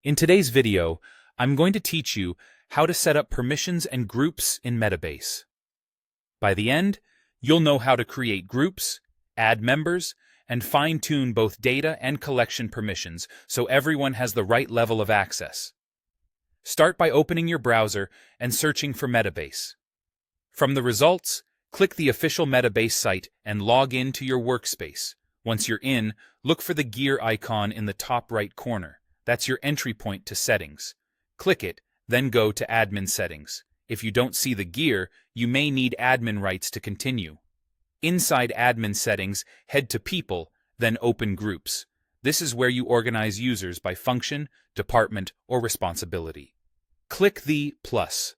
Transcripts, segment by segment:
In today's video, I'm going to teach you how to set up permissions and groups in Metabase. By the end, you'll know how to create groups, add members, and fine-tune both data and collection permissions so everyone has the right level of access. Start by opening your browser and searching for Metabase. From the results, click the official Metabase site and log in to your workspace. Once you're in, look for the gear icon in the top right corner. That's your entry point to settings. Click it, then go to admin settings. If you don't see the gear, you may need admin rights to continue. Inside admin settings, head to People, then open Groups. This is where you organize users by function, department, or responsibility. Click the plus.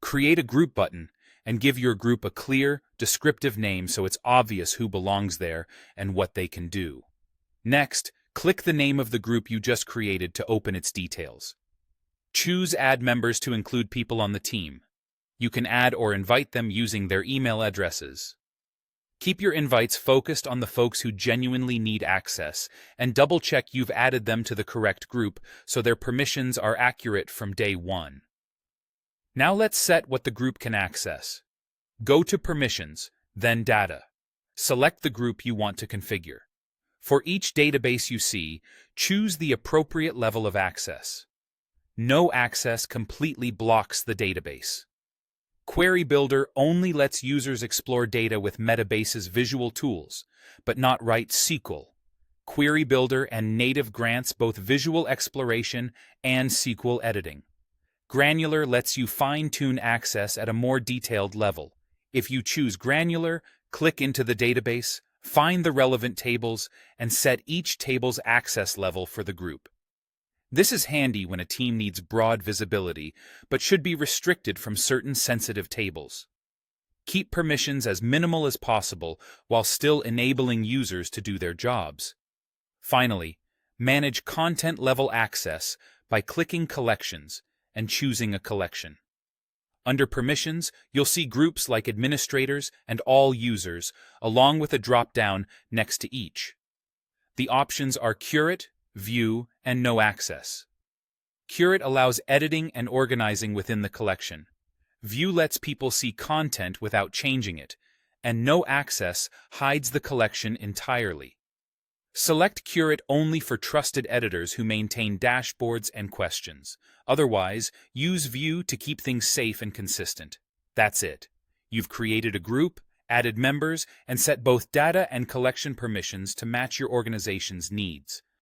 Create a group button and give your group a clear, descriptive name so it's obvious who belongs there and what they can do. Next, click the name of the group you just created to open its details. Choose Add Members to include people on the team. You can add or invite them using their email addresses. Keep your invites focused on the folks who genuinely need access, and double-check you've added them to the correct group so their permissions are accurate from day one. Now let's set what the group can access. Go to Permissions, then Data. Select the group you want to configure. For each database you see, choose the appropriate level of access. No access completely blocks the database. Query Builder only lets users explore data with Metabase's visual tools, but not write SQL. Query Builder and Native grants both visual exploration and SQL editing. Granular lets you fine-tune access at a more detailed level. If you choose Granular, click into the database, find the relevant tables, and set each table's access level for the group. This is handy when a team needs broad visibility, but should be restricted from certain sensitive tables. Keep permissions as minimal as possible while still enabling users to do their jobs. Finally, manage content-level access by clicking Collections and choosing a collection. Under Permissions, you'll see groups like Administrators and All Users, along with a drop-down next to each. The options are Curate, View, and No Access. Curate allows editing and organizing within the collection. View lets people see content without changing it, and No Access hides the collection entirely. Select Curate only for trusted editors who maintain dashboards and questions. Otherwise, use View to keep things safe and consistent. That's it. You've created a group, added members, and set both data and collection permissions to match your organization's needs.